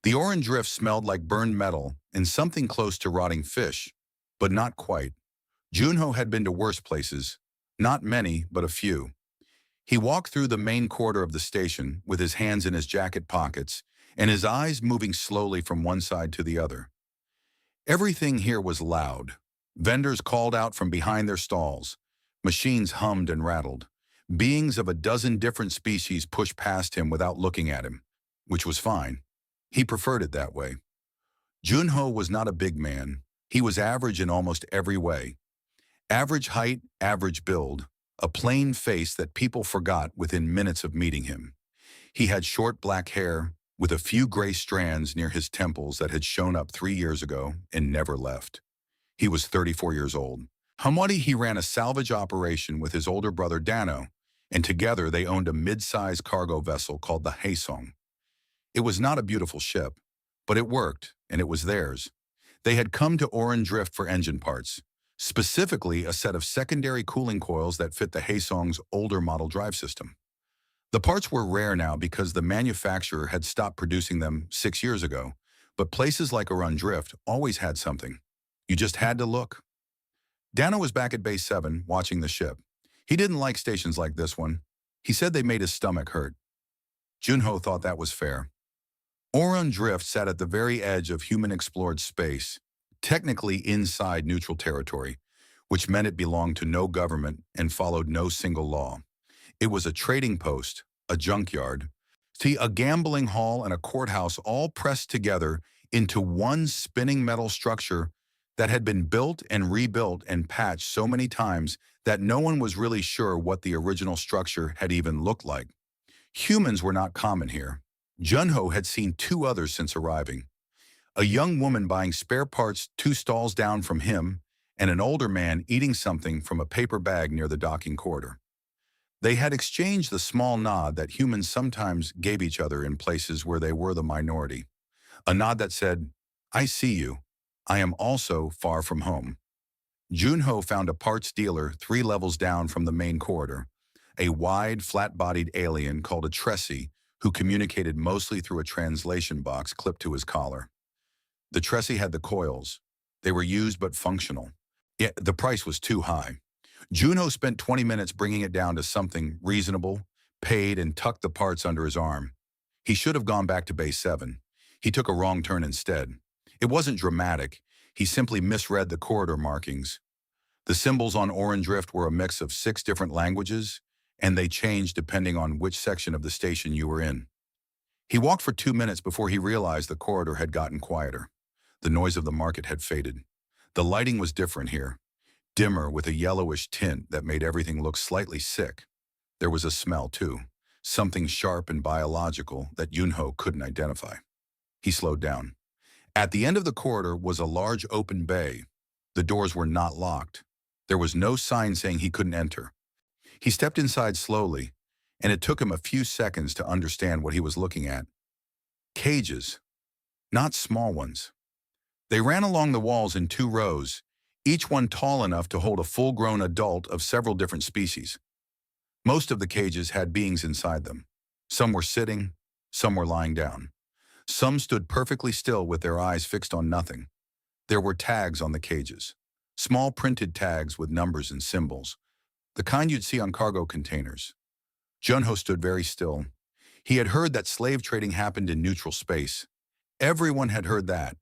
The orange drift smelled like burned metal and something close to rotting fish, but not quite. Junho had been to worse places, not many, but a few. He walked through the main corridor of the station with his hands in his jacket pockets and his eyes moving slowly from one side to the other. Everything here was loud. Vendors called out from behind their stalls. Machines hummed and rattled. Beings of a dozen different species pushed past him without looking at him, which was fine. He preferred it that way. Junho was not a big man. He was average in almost every way. Average height, average build, a plain face that people forgot within minutes of meeting him. He had short black hair, with a few gray strands near his temples that had shown up 3 years ago and never left. He was 34 years old. Hamwadi, he ran a salvage operation with his older brother Dano, and together they owned a mid-sized cargo vessel called the Haesong. It was not a beautiful ship, but it worked, and it was theirs. They had come to Oran Drift for engine parts, specifically a set of secondary cooling coils that fit the Haesong's older model drive system. The parts were rare now because the manufacturer had stopped producing them 6 years ago, but places like Oran Drift always had something. You just had to look. Dano was back at Base 7, watching the ship. He didn't like stations like this one. He said they made his stomach hurt. Junho thought that was fair. Oran Drift sat at the very edge of human-explored space, technically inside neutral territory, which meant it belonged to no government and followed no single law. It was a trading post, a junkyard, a gambling hall and a courthouse all pressed together into one spinning metal structure that had been built and rebuilt and patched so many times that no one was really sure what the original structure had even looked like. Humans were not common here. Junho had seen 2 others since arriving. A young woman buying spare parts 2 stalls down from him, and an older man eating something from a paper bag near the docking corridor. They had exchanged the small nod that humans sometimes gave each other in places where they were the minority. A nod that said, "I see you. I am also far from home." Junho found a parts dealer 3 levels down from the main corridor, a wide, flat-bodied alien called a Tressie who communicated mostly through a translation box clipped to his collar. The Tressie had the coils. They were used but functional. Yet the price was too high. Junho spent 20 minutes bringing it down to something reasonable, paid, and tucked the parts under his arm. He should have gone back to Base 7. He took a wrong turn instead. It wasn't dramatic. He simply misread the corridor markings. The symbols on Oran Drift were a mix of 6 different languages, and they changed depending on which section of the station you were in. He walked for 2 minutes before he realized the corridor had gotten quieter. The noise of the market had faded. The lighting was different here, dimmer with a yellowish tint that made everything look slightly sick. There was a smell, too, something sharp and biological that Junho couldn't identify. He slowed down. At the end of the corridor was a large open bay. The doors were not locked. There was no sign saying he couldn't enter. He stepped inside slowly, and it took him a few seconds to understand what he was looking at. Cages, not small ones. They ran along the walls in 2 rows, each one tall enough to hold a full-grown adult of several different species. Most of the cages had beings inside them. Some were sitting, some were lying down. Some stood perfectly still with their eyes fixed on nothing. There were tags on the cages, small printed tags with numbers and symbols, the kind you'd see on cargo containers. Junho stood very still. He had heard that slave trading happened in neutral space. Everyone had heard that.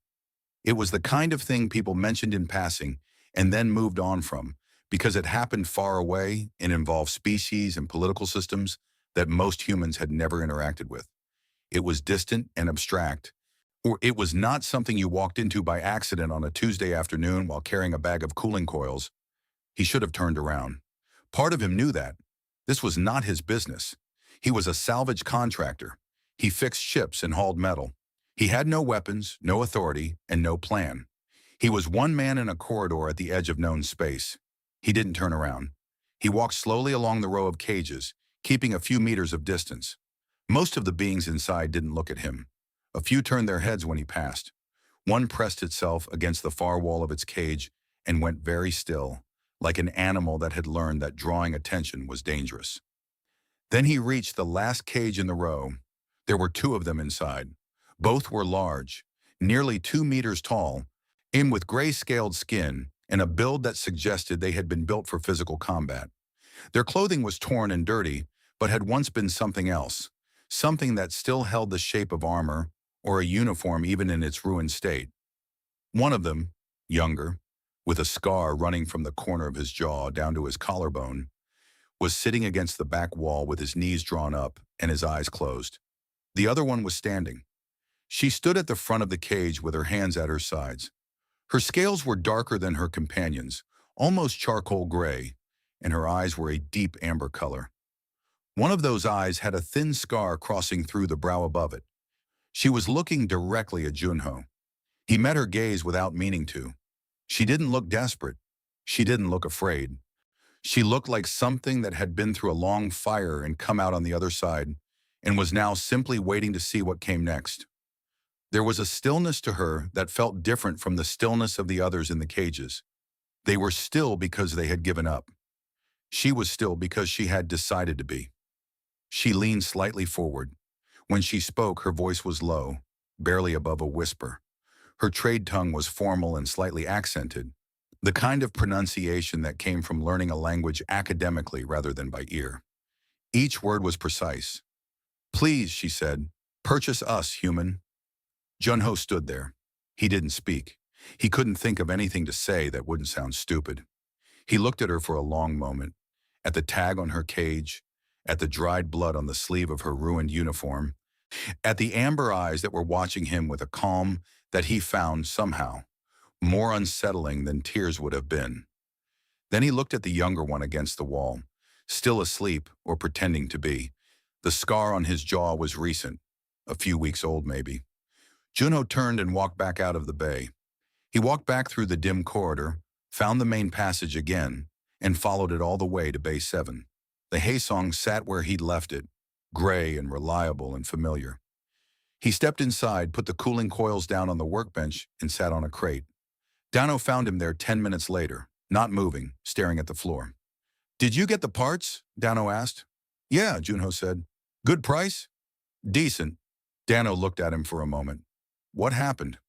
It was the kind of thing people mentioned in passing and then moved on from, because it happened far away and involved species and political systems that most humans had never interacted with. It was distant and abstract, or it was not something you walked into by accident on a Tuesday afternoon while carrying a bag of cooling coils. He should have turned around. Part of him knew that. This was not his business. He was a salvage contractor. He fixed ships and hauled metal. He had no weapons, no authority, and no plan. He was one man in a corridor at the edge of known space. He didn't turn around. He walked slowly along the row of cages, keeping a few meters of distance. Most of the beings inside didn't look at him. A few turned their heads when he passed. One pressed itself against the far wall of its cage and went very still, like an animal that had learned that drawing attention was dangerous. Then he reached the last cage in the row. There were 2 of them inside. Both were large, nearly 2 meters tall, and with gray-scaled skin and a build that suggested they had been built for physical combat. Their clothing was torn and dirty, but had once been something else, something that still held the shape of armor or a uniform even in its ruined state. One of them, younger, with a scar running from the corner of his jaw down to his collarbone, was sitting against the back wall with his knees drawn up and his eyes closed. The other one was standing. She stood at the front of the cage with her hands at her sides. Her scales were darker than her companions, almost charcoal gray, and her eyes were a deep amber color. One of those eyes had a thin scar crossing through the brow above it. She was looking directly at Junho. He met her gaze without meaning to. She didn't look desperate. She didn't look afraid. She looked like something that had been through a long fire and come out on the other side, and was now simply waiting to see what came next. There was a stillness to her that felt different from the stillness of the others in the cages. They were still because they had given up. She was still because she had decided to be. She leaned slightly forward. When she spoke, her voice was low, barely above a whisper. Her trade tongue was formal and slightly accented, the kind of pronunciation that came from learning a language academically rather than by ear. Each word was precise. "Please," she said, "purchase us, human." Junho stood there. He didn't speak. He couldn't think of anything to say that wouldn't sound stupid. He looked at her for a long moment, at the tag on her cage, at the dried blood on the sleeve of her ruined uniform, at the amber eyes that were watching him with a calm that he found, somehow, more unsettling than tears would have been. Then he looked at the younger one against the wall, still asleep or pretending to be. The scar on his jaw was recent, a few weeks old maybe. Junho turned and walked back out of the bay. He walked back through the dim corridor, found the main passage again, and followed it all the way to Bay 7. The Haesong sat where he'd left it, gray and reliable and familiar. He stepped inside, put the cooling coils down on the workbench, and sat on a crate. Dano found him there 10 minutes later, not moving, staring at the floor. "Did you get the parts?" Dano asked. "Yeah," Junho said. "Good price?" "Decent." Dano looked at him for a moment. "What happened?"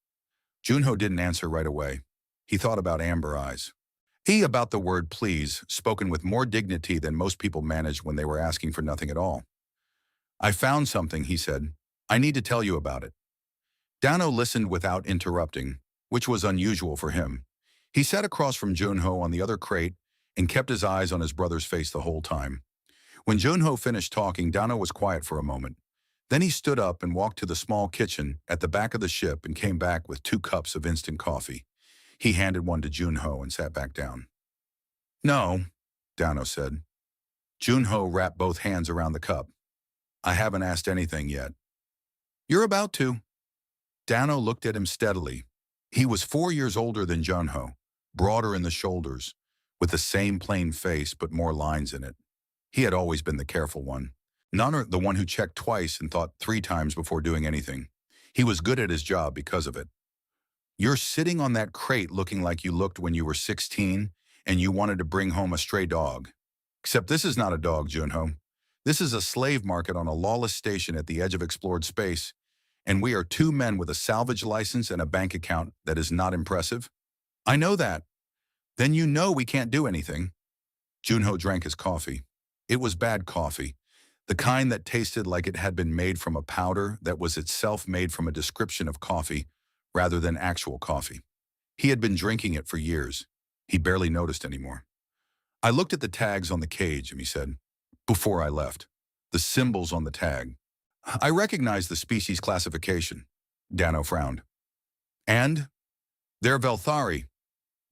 Junho didn't answer right away. He thought about amber eyes. About the word please, spoken with more dignity than most people managed when they were asking for nothing at all. "I found something," he said. "I need to tell you about it." Dano listened without interrupting, which was unusual for him. He sat across from Junho on the other crate and kept his eyes on his brother's face the whole time. When Junho finished talking, Dano was quiet for a moment. Then he stood up and walked to the small kitchen at the back of the ship and came back with 2 cups of instant coffee. He handed one to Junho and sat back down. "No," Dano said. Junho wrapped both hands around the cup. "I haven't asked anything yet." "You're about to." Dano looked at him steadily. He was 4 years older than Junho, broader in the shoulders, with the same plain face but more lines in it. He had always been the careful one. Not the one who checked twice and thought 3 times before doing anything. He was good at his job because of it. "You're sitting on that crate looking like you looked when you were 16 and you wanted to bring home a stray dog. Except this is not a dog, Junho. This is a slave market on a lawless station at the edge of explored space, and we are 2 men with a salvage license and a bank account that is not impressive." "I know that." "Then you know we can't do anything." Junho drank his coffee. It was bad coffee, the kind that tasted like it had been made from a powder that was itself made from a description of coffee rather than actual coffee. He had been drinking it for years. He barely noticed anymore. "I looked at the tags on the cage," he said, "before I left. The symbols on the tag. I recognized the species classification." Dano frowned. "And?" "They're Velthari."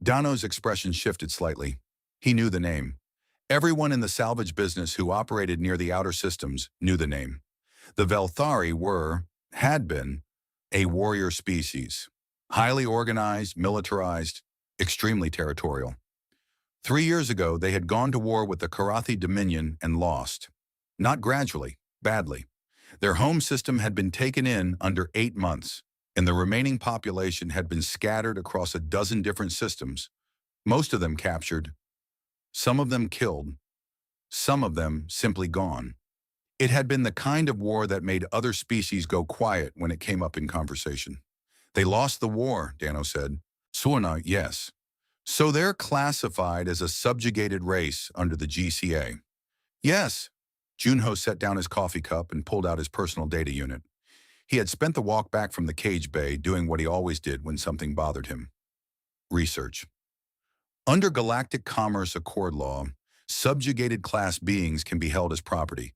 Dano's expression shifted slightly. He knew the name. Everyone in the salvage business who operated near the outer systems knew the name. The Velthari had been, a warrior species. Highly organized, militarized, extremely territorial. 3 years ago, they had gone to war with the Karathi Dominion and lost. Not gradually, badly. Their home system had been taken in under 8 months, and the remaining population had been scattered across a dozen different systems, most of them captured, some of them killed, some of them simply gone. It had been the kind of war that made other species go quiet when it came up in conversation. They lost the war, Dano said. Suona, yes. So they're classified as a subjugated race under the GCA. Yes. Junho set down his coffee cup and pulled out his personal data unit. He had spent the walk back from the cage bay doing what he always did when something bothered him. Research. Under Galactic Commerce Accord law, subjugated class beings can be held as property.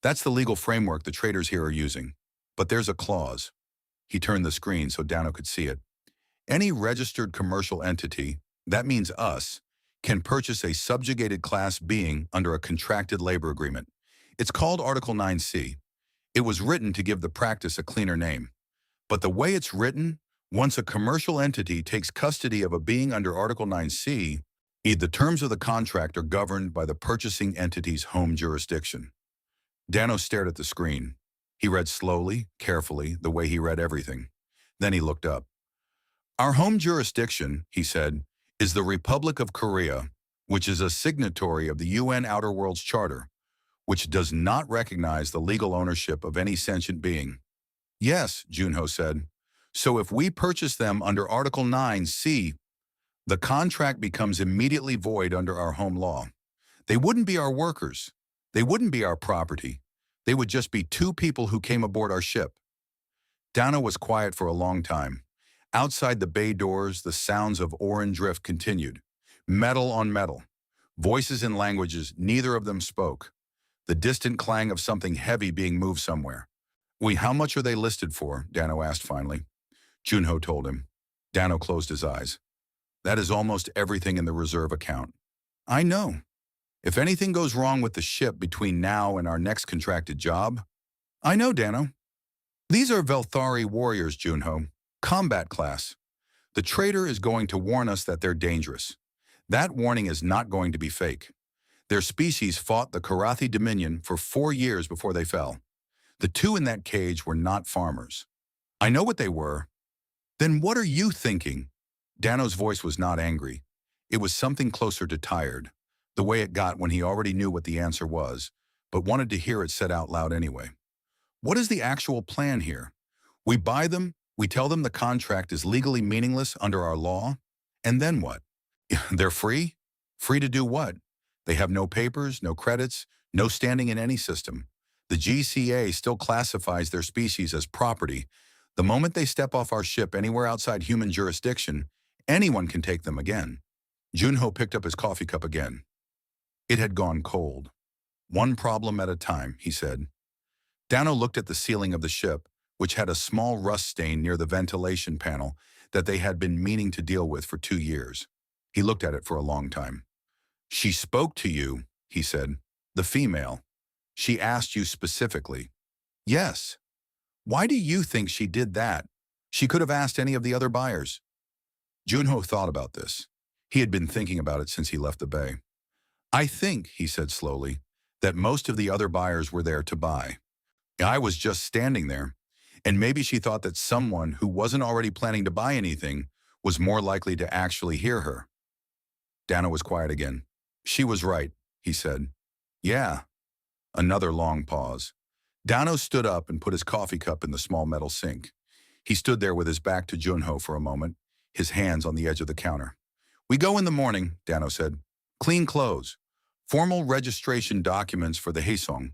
That's the legal framework the traders here are using. But there's a clause. He turned the screen so Dano could see it. Any registered commercial entity, that means us, can purchase a subjugated class being under a contracted labor agreement. It's called Article 9C. It was written to give the practice a cleaner name. But the way it's written, once a commercial entity takes custody of a being under Article 9C, the terms of the contract are governed by the purchasing entity's home jurisdiction. Dano stared at the screen. He read slowly, carefully, the way he read everything. Then he looked up. Our home jurisdiction, he said, is the Republic of Korea, which is a signatory of the UN Outer Worlds Charter, which does not recognize the legal ownership of any sentient being. Yes, Junho said. So if we purchase them under Article 9C, the contract becomes immediately void under our home law. They wouldn't be our workers. They wouldn't be our property. They would just be two people who came aboard our ship. Dano was quiet for a long time. Outside the bay doors, the sounds of oar and drift continued. Metal on metal. Voices in languages neither of them spoke. The distant clang of something heavy being moved somewhere. How much are they listed for? Dano asked finally. Junho told him. Dano closed his eyes. That is almost everything in the reserve account. I know. If anything goes wrong with the ship between now and our next contracted job, I know, Dano. These are Velthari warriors, Junho. Combat class. The trader is going to warn us that they're dangerous. That warning is not going to be fake. Their species fought the Karathi Dominion for 4 years before they fell. The two in that cage were not farmers. I know what they were. Then what are you thinking? Dano's voice was not angry. It was something closer to tired, the way it got when he already knew what the answer was, but wanted to hear it said out loud anyway. What is the actual plan here? We buy them, we tell them the contract is legally meaningless under our law, and then what? They're free? Free to do what? They have no papers, no credits, no standing in any system. The GCA still classifies their species as property. The moment they step off our ship anywhere outside human jurisdiction, anyone can take them again. Junho picked up his coffee cup again. It had gone cold. One problem at a time, he said. Dano looked at the ceiling of the ship, which had a small rust stain near the ventilation panel that they had been meaning to deal with for 2 years. He looked at it for a long time. She spoke to you, he said. The female. She asked you specifically. Yes. Why do you think she did that? She could have asked any of the other buyers. Junho thought about this. He had been thinking about it since he left the bay. I think, he said slowly, that most of the other buyers were there to buy. I was just standing there, and maybe she thought that someone who wasn't already planning to buy anything was more likely to actually hear her. Dano was quiet again. She was right, he said. Yeah. Another long pause. Dano stood up and put his coffee cup in the small metal sink. He stood there with his back to Junho for a moment, his hands on the edge of the counter. We go in the morning, Dano said. Clean clothes. Formal registration documents for the Haesong.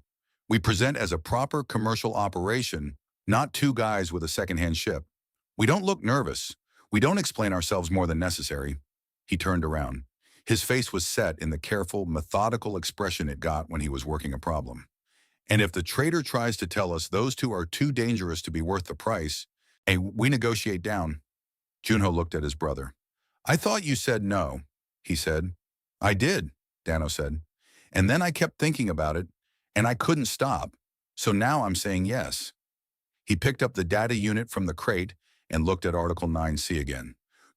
We present as a proper commercial operation, not two guys with a second-hand ship. We don't look nervous. We don't explain ourselves more than necessary. He turned around. His face was set in the careful, methodical expression it got when he was working a problem. And if the trader tries to tell us those two are too dangerous to be worth the price, we negotiate down. Junho looked at his brother. I thought you said no, he said. I did, Dano said. And then I kept thinking about it, and I couldn't stop. So now I'm saying yes. He picked up the data unit from the crate and looked at Article 9C again.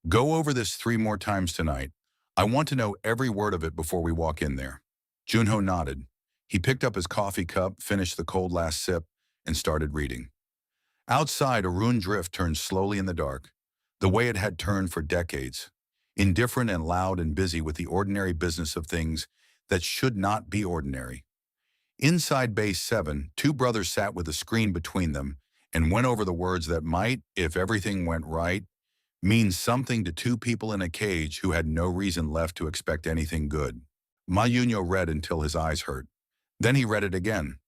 Go over this 3 more times tonight. I want to know every word of it before we walk in there. Junho nodded. He picked up his coffee cup, finished the cold last sip, and started reading. Outside, a ruined drift turned slowly in the dark, the way it had turned for decades, indifferent and loud and busy with the ordinary business of things that should not be ordinary. Inside Base 7, two brothers sat with a screen between them and went over the words that might, if everything went right, mean something to two people in a cage who had no reason left to expect anything good. Mayunyo read until his eyes hurt. Then he read it again.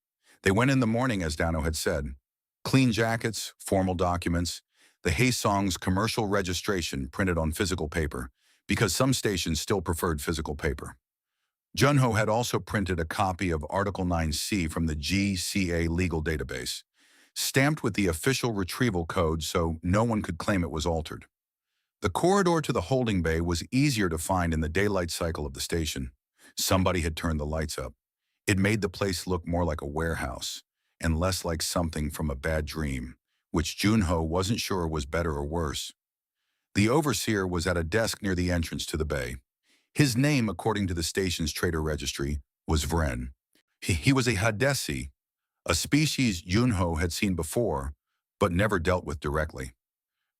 They went in the morning, as Dano had said. Clean jackets, formal documents, the Haesong's commercial registration printed on physical paper, because some stations still preferred physical paper. Junho had also printed a copy of Article 9C from the GCA legal database, stamped with the official retrieval code so no one could claim it was altered. The corridor to the holding bay was easier to find in the daylight cycle of the station. Somebody had turned the lights up. It made the place look more like a warehouse and less like something from a bad dream, which Junho wasn't sure was better or worse. The overseer was at a desk near the entrance to the bay. His name, according to the station's trader registry, was Vren. He was a Hadesi, a species Junho had seen before, but never dealt with directly.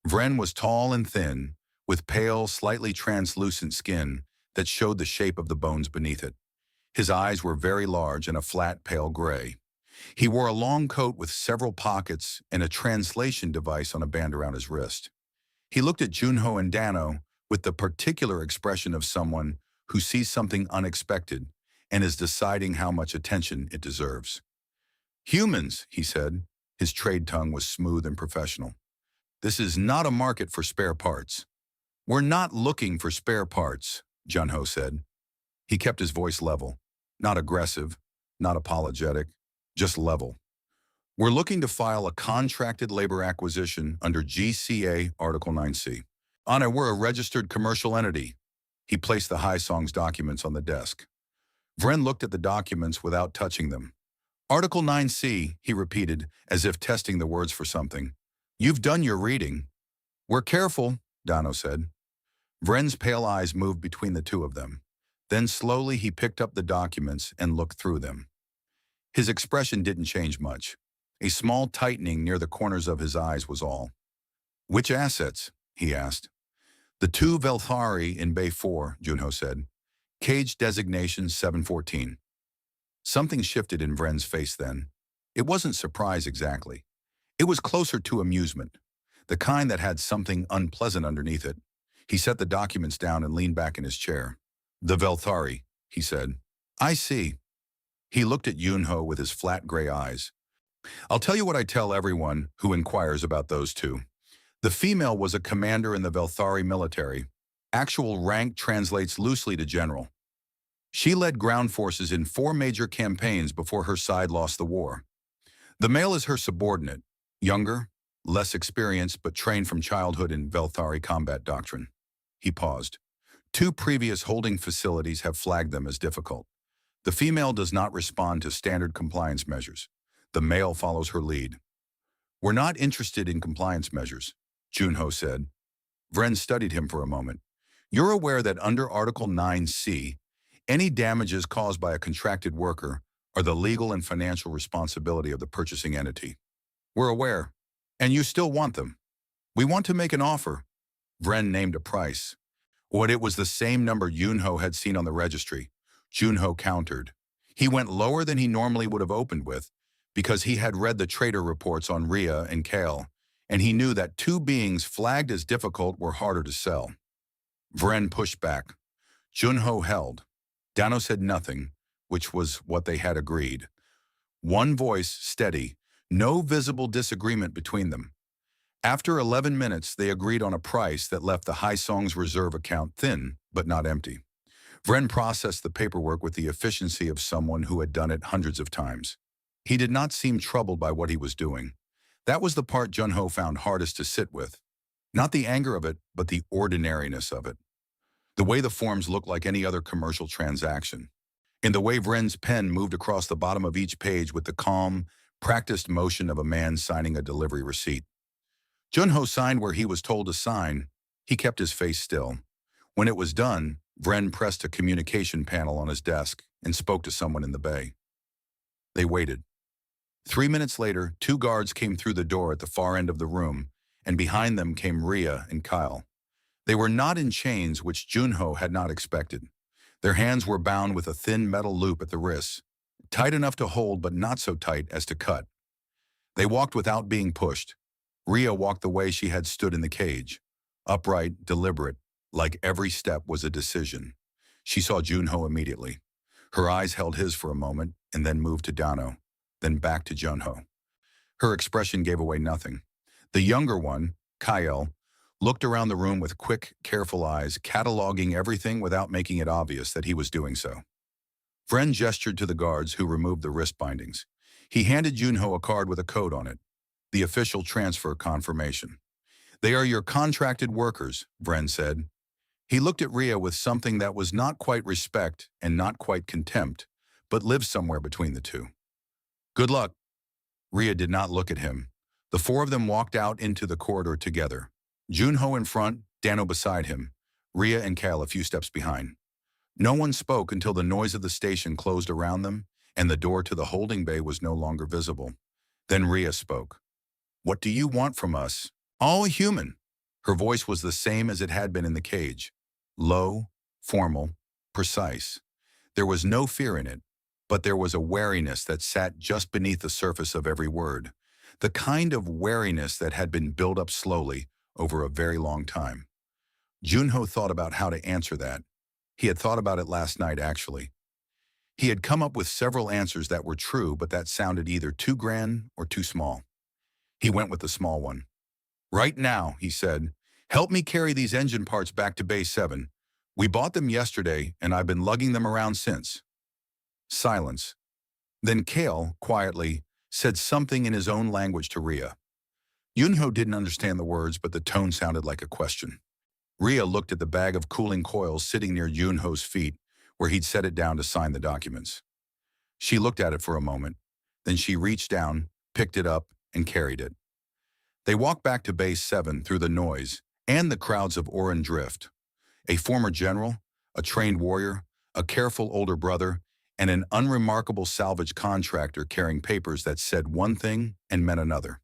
Vren was tall and thin, with pale, slightly translucent skin that showed the shape of the bones beneath it. His eyes were very large and a flat, pale gray. He wore a long coat with several pockets and a translation device on a band around his wrist. He looked at Junho and Dano with the particular expression of someone who sees something unexpected and is deciding how much attention it deserves. "Humans," he said. His trade tongue was smooth and professional. "This is not a market for spare parts." "We're not looking for spare parts," Junho said. He kept his voice level, not aggressive, not apologetic, just level. "We're looking to file a contracted labor acquisition under GCA Article 9C. Anna, we're a registered commercial entity." He placed the Haesong's documents on the desk. Vren looked at the documents without touching them. "Article 9C, he repeated, as if testing the words for something. "You've done your reading." "We're careful," Dano said. Vren's pale eyes moved between the two of them. Then slowly he picked up the documents and looked through them. His expression didn't change much. A small tightening near the corners of his eyes was all. "Which assets?" he asked. "The two Velthari in Bay 4, Junho said. "Cage designation 714. Something shifted in Vren's face then. It wasn't surprise exactly. It was closer to amusement, the kind that had something unpleasant underneath it. He set the documents down and leaned back in his chair. "The Velthari," he said. "I see." He looked at Junho with his flat gray eyes. "I'll tell you what I tell everyone who inquires about those two. The female was a commander in the Velthari military. Actual rank translates loosely to general. She led ground forces in 4 major campaigns before her side lost the war. The male is her subordinate, younger, less experienced, but trained from childhood in Velthari combat doctrine." He paused. "2 previous holding facilities have flagged them as difficult. The female does not respond to standard compliance measures. The male follows her lead." "We're not interested in compliance measures," Junho said. Vren studied him for a moment. "You're aware that under Article 9C, any damages caused by a contracted worker are the legal and financial responsibility of the purchasing entity." "We're aware. And you still want them." "We want to make an offer." Vren named a price. What it was the same number Junho had seen on the registry. Junho countered. He went lower than he normally would have opened with, because he had read the trader reports on Rhea and Kale, and he knew that 2 beings flagged as difficult were harder to sell. Vren pushed back. Junho held. Dano said nothing, which was what they had agreed. One voice, steady, no visible disagreement between them. After 11 minutes, they agreed on a price that left the Haesong's reserve account thin, but not empty. Vren processed the paperwork with the efficiency of someone who had done it hundreds of times. He did not seem troubled by what he was doing. That was the part Junho found hardest to sit with. Not the anger of it, but the ordinariness of it. The way the forms looked like any other commercial transaction. And the way Vren's pen moved across the bottom of each page with the calm, practiced motion of a man signing a delivery receipt. Junho signed where he was told to sign. He kept his face still. When it was done, Vren pressed a communication panel on his desk and spoke to someone in the bay. They waited. 3 minutes later, 2 guards came through the door at the far end of the room, and behind them came Rhea and Kyle. They were not in chains, which Junho had not expected. Their hands were bound with a thin metal loop at the wrists. tight enough to hold but not so tight as to cut. They walked without being pushed. Rhea walked the way she had stood in the cage, upright, deliberate, like every step was a decision. She saw Junho immediately. Her eyes held his for a moment and then moved to Dano, then back to Junho. Her expression gave away nothing. The younger one, Kyle, looked around the room with quick, careful eyes, cataloging everything without making it obvious that he was doing so. Vren gestured to the guards who removed the wrist bindings. He handed Junho a card with a code on it, the official transfer confirmation. "They are your contracted workers," Vren said. He looked at Rhea with something that was not quite respect and not quite contempt, but lived somewhere between the two. "Good luck." Rhea did not look at him. The four of them walked out into the corridor together. Junho in front, Dano beside him, Rhea and Cal a few steps behind. No one spoke until the noise of the station closed around them and the door to the holding bay was no longer visible. Then Rhea spoke. "What do you want from us? All human." Her voice was the same as it had been in the cage. Low, formal, precise. There was no fear in it, but there was a wariness that sat just beneath the surface of every word. The kind of wariness that had been built up slowly over a very long time. Junho thought about how to answer that. He had thought about it last night, actually. He had come up with several answers that were true, but that sounded either too grand or too small. He went with the small one. "Right now," he said, "help me carry these engine parts back to Base 7. We bought them yesterday, and I've been lugging them around since." Silence. Then Kale, quietly, said something in his own language to Rhea. Junho didn't understand the words, but the tone sounded like a question. Rhea looked at the bag of cooling coils sitting near Junho's feet, where he'd set it down to sign the documents. She looked at it for a moment. Then she reached down, picked it up, and carried it. They walked back to Base 7 through the noise and the crowds of Orin Drift. A former general, a trained warrior, a careful older brother, and an unremarkable salvage contractor carrying papers that said one thing and meant another.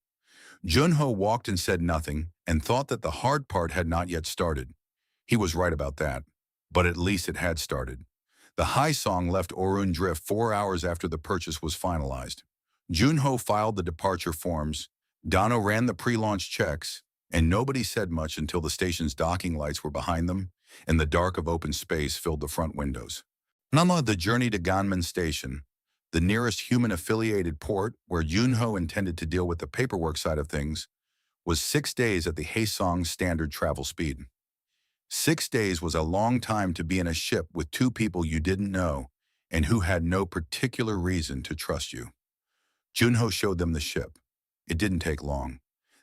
Junho walked and said nothing and thought that the hard part had not yet started. He was right about that, but at least it had started. The High Song left Orun Drift 4 hours after the purchase was finalized. Junho filed the departure forms, Dano ran the pre-launch checks, and nobody said much until the station's docking lights were behind them and the dark of open space filled the front windows. Nala, the journey to Ganmen Station, the nearest human-affiliated port where Junho intended to deal with the paperwork side of things, was 6 days at the Haesong standard travel speed. 6 days was a long time to be in a ship with two people you didn't know and who had no particular reason to trust you. Junho showed them the ship. It didn't take long.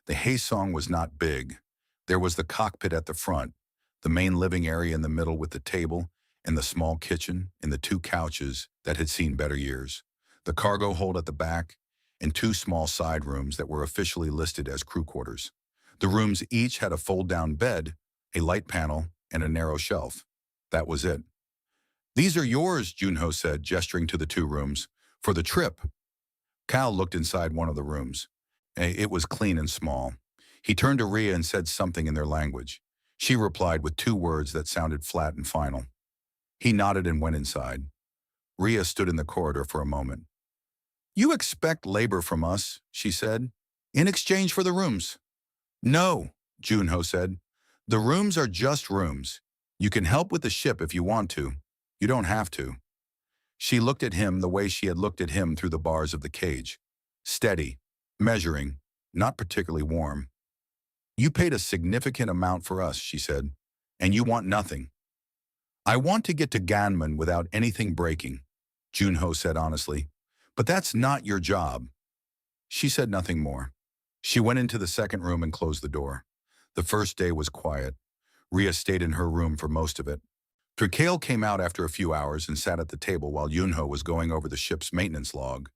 The Haesong was not big. There was the cockpit at the front, the main living area in the middle with the table, and the small kitchen and the 2 couches that had seen better years, the cargo hold at the back, and 2 small side rooms that were officially listed as crew quarters. The rooms each had a fold-down bed, a light panel, and a narrow shelf. That was it. "These are yours," Junho said, gesturing to the 2 rooms, "for the trip." Cal looked inside one of the rooms. It was clean and small. He turned to Rhea and said something in their language. She replied with 2 words that sounded flat and final. He nodded and went inside. Rhea stood in the corridor for a moment. "You expect labor from us," she said, "in exchange for the rooms." "No," Junho said. "The rooms are just rooms. You can help with the ship if you want to. You don't have to." She looked at him the way she had looked at him through the bars of the cage. Steady, measuring, not particularly warm. "You paid a significant amount for us," she said, "and you want nothing." "I want to get to Ganmen without anything breaking," Junho said honestly. "But that's not your job." She said nothing more. She went into the second room and closed the door. The first day was quiet. Rhea stayed in her room for most of it. Trikale came out after a few hours and sat at the table while Junho was going over the ship's maintenance log.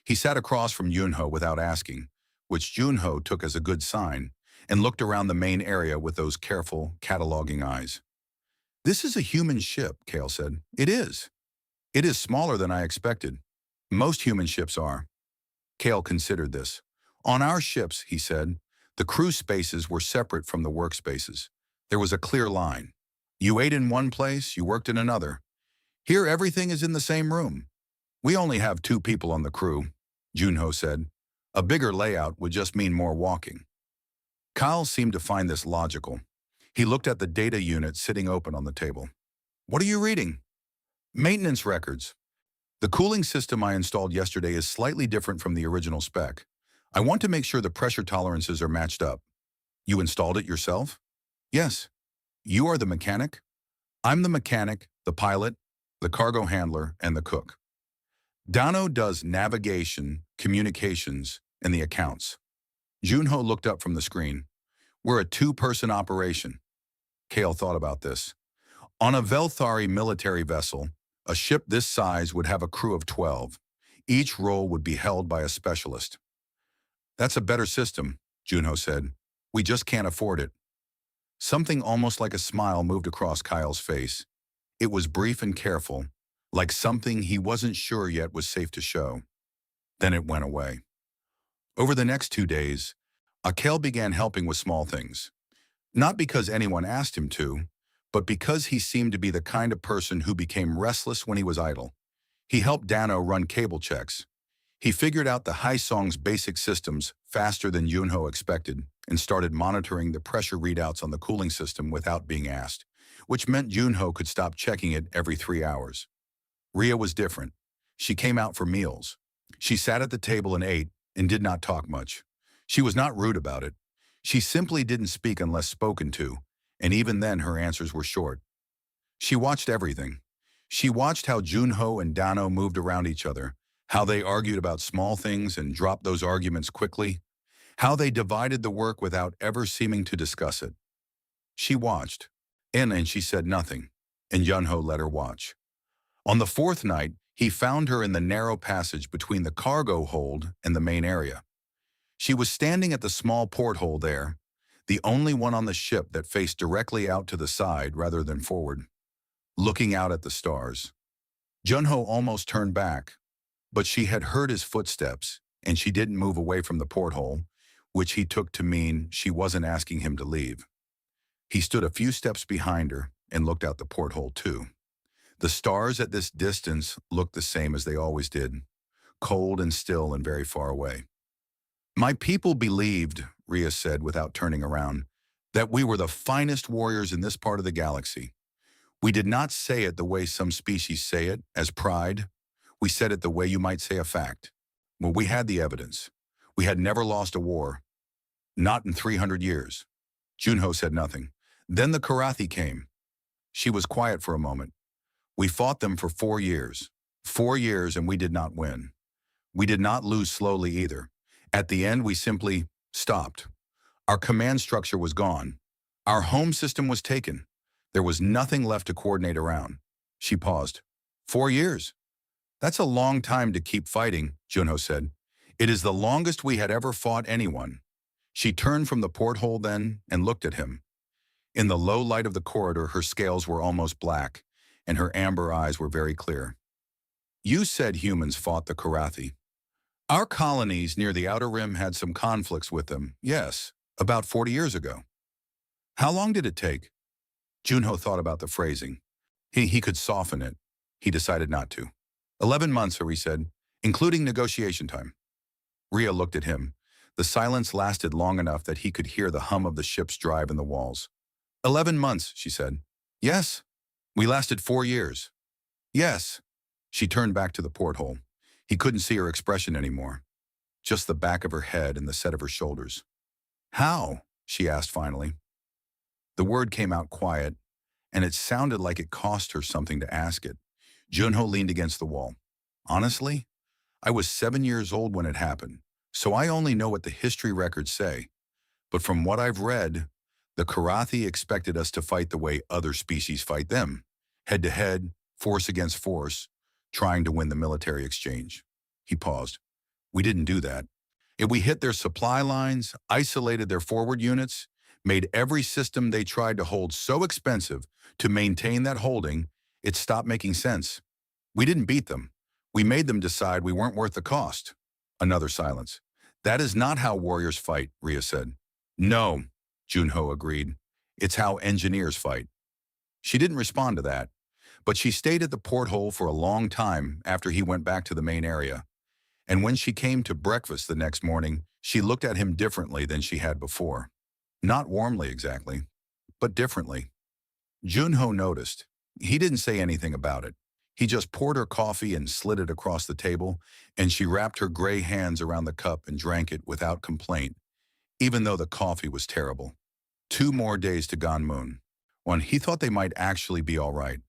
He sat across from Junho without asking, which Junho took as a good sign, and looked around the main area with those careful, cataloging eyes. "This is a human ship," Kale said. "It is. It is smaller than I expected. Most human ships are." Kale considered this. "On our ships," he said, "the crew spaces were separate from the workspaces. There was a clear line. You ate in one place, you worked in another. Here everything is in the same room. We only have 2 people on the crew, Junho said. A bigger layout would just mean more walking. Kyle seemed to find this logical. He looked at the data unit sitting open on the table. What are you reading? Maintenance records. The cooling system I installed yesterday is slightly different from the original spec. I want to make sure the pressure tolerances are matched up. You installed it yourself? Yes. You are the mechanic? I'm the mechanic, the pilot, the cargo handler, and the cook. Dano does navigation, communications, and the accounts. Junho looked up from the screen. We're a 2-person operation. Kale thought about this. On a Velthari military vessel, a ship this size would have a crew of 12. Each role would be held by a specialist. That's a better system, Junho said. We just can't afford it. Something almost like a smile moved across Kyle's face. It was brief and careful, like something he wasn't sure yet was safe to show. Then it went away. Over the next 2 days, Akel began helping with small things. Not because anyone asked him to, but because he seemed to be the kind of person who became restless when he was idle. He helped Dano run cable checks. He figured out the Haisong's basic systems faster than Junho expected and started monitoring the pressure readouts on the cooling system without being asked, which meant Junho could stop checking it every 3 hours. Ria was different. She came out for meals. She sat at the table and ate and did not talk much. She was not rude about it. She simply didn't speak unless spoken to, and even then her answers were short. She watched everything. She watched how Junho and Dano moved around each other, how they argued about small things and dropped those arguments quickly, how they divided the work without ever seeming to discuss it. She watched, and she said nothing, and Junho let her watch. On the 4th night, he found her in the narrow passage between the cargo hold and the main area. She was standing at the small porthole there, the only one on the ship that faced directly out to the side rather than forward, looking out at the stars. Junho almost turned back, but she had heard his footsteps, and she didn't move away from the porthole, which he took to mean she wasn't asking him to leave. He stood a few steps behind her and looked out the porthole too. The stars at this distance looked the same as they always did, cold and still and very far away. My people believed, Ria said without turning around, that we were the finest warriors in this part of the galaxy. We did not say it the way some species say it, as pride. We said it the way you might say a fact. Well, we had the evidence. We had never lost a war. Not in 300 years. Junho said nothing. Then the Karathi came. She was quiet for a moment. We fought them for 4 years. 4 years, and we did not win. We did not lose slowly either. At the end, we simply stopped. Our command structure was gone. Our home system was taken. There was nothing left to coordinate around. She paused. 4 years? That's a long time to keep fighting, Junho said. It is the longest we had ever fought anyone. She turned from the porthole then and looked at him. In the low light of the corridor, her scales were almost black, and her amber eyes were very clear. You said humans fought the Karathi. Our colonies near the Outer Rim had some conflicts with them, yes, about 40 years ago. How long did it take? Junho thought about the phrasing. He could soften it. He decided not to. 11 months, he said, including negotiation time. Ria looked at him. The silence lasted long enough that he could hear the hum of the ship's drive in the walls. 11 months, she said. Yes. We lasted 4 years. Yes. She turned back to the porthole. He couldn't see her expression anymore, just the back of her head and the set of her shoulders. How? She asked finally. The word came out quiet, and it sounded like it cost her something to ask it. Junho leaned against the wall. Honestly, I was 7 years old when it happened, so I only know what the history records say. But from what I've read, the Karathi expected us to fight the way other species fight them, head-to-head, force against force, trying to win the military exchange. He paused. We didn't do that. If we hit their supply lines, isolated their forward units, made every system they tried to hold so expensive to maintain that holding, it stopped making sense. We didn't beat them. We made them decide we weren't worth the cost. Another silence. That is not how warriors fight, Ria said. No, Junho agreed. It's how engineers fight. She didn't respond to that, But she stayed at the porthole for a long time after he went back to the main area. And when she came to breakfast the next morning, she looked at him differently than she had before. Not warmly exactly, but differently. Junho noticed. He didn't say anything about it. He just poured her coffee and slid it across the table, and she wrapped her gray hands around the cup and drank it without complaint, even though the coffee was terrible. 2 more days to Ganmun. When he thought they might actually be all right.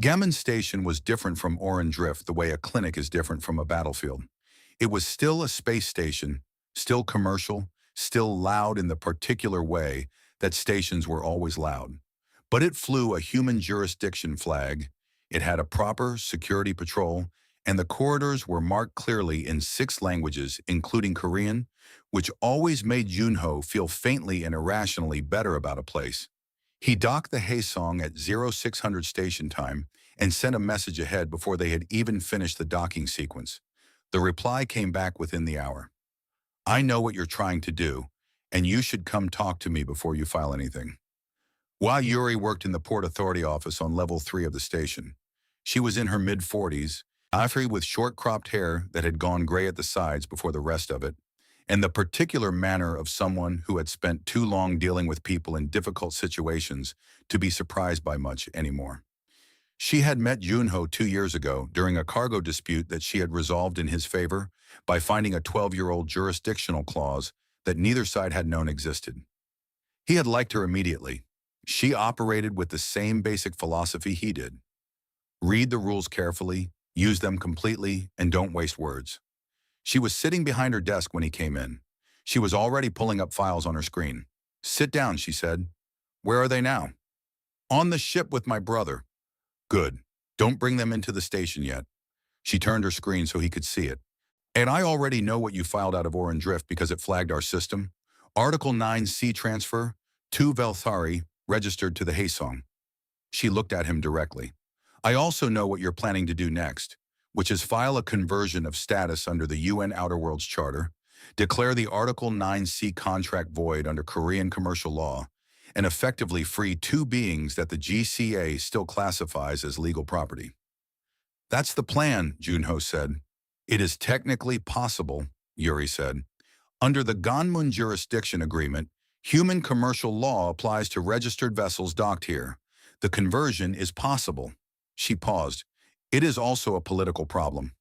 Gammon Station was different from Oran Drift the way a clinic is different from a battlefield. It was still a space station, still commercial, still loud in the particular way that stations were always loud. But it flew a human jurisdiction flag, it had a proper security patrol, and the corridors were marked clearly in 6 languages, including Korean, which always made Junho feel faintly and irrationally better about a place. He docked the Haesong at 0600 station time and sent a message ahead before they had even finished the docking sequence. The reply came back within the hour. I know what you're trying to do, and you should come talk to me before you file anything. While Yuri worked in the Port Authority office on level 3 of the station, she was in her mid-40s, ivory with short cropped hair that had gone gray at the sides before the rest of it, and the particular manner of someone who had spent too long dealing with people in difficult situations to be surprised by much anymore. She had met Junho 2 years ago during a cargo dispute that she had resolved in his favor by finding a 12-year-old jurisdictional clause that neither side had known existed. He had liked her immediately. She operated with the same basic philosophy he did. Read the rules carefully, use them completely, and don't waste words. She was sitting behind her desk when he came in. She was already pulling up files on her screen. Sit down, she said. Where are they now? On the ship with my brother. Good. Don't bring them into the station yet. She turned her screen so he could see it. And I already know what you filed out of Oran Drift because it flagged our system. Article 9C transfer, 2 Velthari, registered to the Haesong. She looked at him directly. I also know what you're planning to do next, which is file a conversion of status under the UN Outer Worlds Charter, declare the Article 9C contract void under Korean commercial law, and effectively free 2 beings that the GCA still classifies as legal property. That's the plan, Junho said. It is technically possible, Yuri said. Under the Ganmun Jurisdiction Agreement, human commercial law applies to registered vessels docked here. The conversion is possible. She paused. It is also a political problem.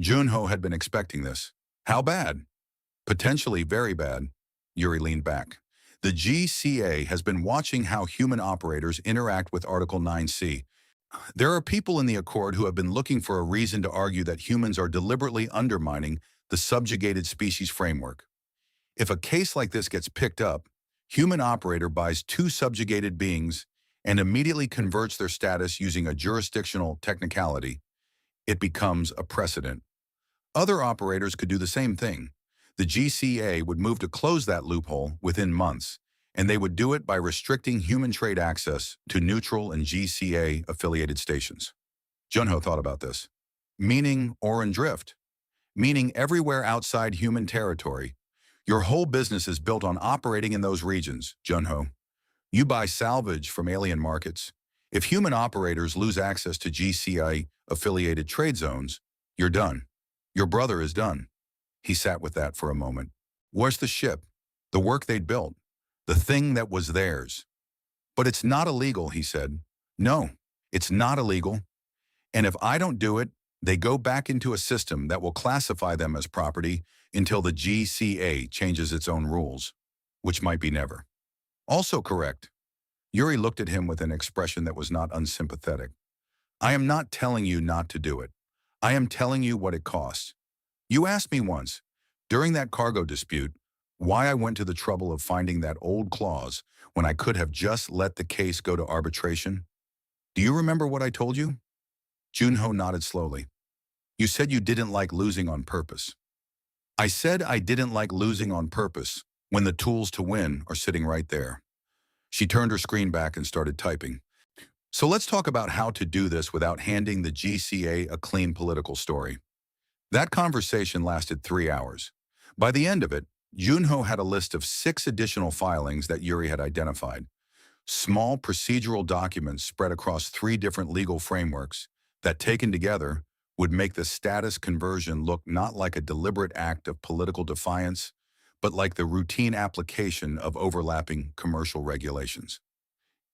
Junho had been expecting this. How bad? Potentially very bad. Yuri leaned back. The GCA has been watching how human operators interact with Article 9C. There are people in the Accord who have been looking for a reason to argue that humans are deliberately undermining the subjugated species framework. If a case like this gets picked up, human operator buys 2 subjugated beings and immediately converts their status using a jurisdictional technicality. It becomes a precedent. Other operators could do the same thing. The GCA would move to close that loophole within months, and they would do it by restricting human trade access to neutral and GCA-affiliated stations. Junho thought about this. Meaning Oran Drift. Meaning everywhere outside human territory. Your whole business is built on operating in those regions, Junho. You buy salvage from alien markets. If human operators lose access to GCI-affiliated trade zones, you're done. Your brother is done. He sat with that for a moment. Where's the ship? The work they'd built? The thing that was theirs? But it's not illegal, he said. No, it's not illegal. And if I don't do it, they go back into a system that will classify them as property until the GCA changes its own rules, which might be never. Also correct. Yuri looked at him with an expression that was not unsympathetic. I am not telling you not to do it. I am telling you what it costs. You asked me once, during that cargo dispute, why I went to the trouble of finding that old clause when I could have just let the case go to arbitration. Do you remember what I told you? Junho nodded slowly. You said you didn't like losing on purpose. I said I didn't like losing on purpose when the tools to win are sitting right there. She turned her screen back and started typing. So let's talk about how to do this without handing the GCA a clean political story. That conversation lasted 3 hours. By the end of it, Junho had a list of 6 additional filings that Yuri had identified. Small procedural documents spread across 3 different legal frameworks that, taken together, would make the status conversion look not like a deliberate act of political defiance, but like the routine application of overlapping commercial regulations.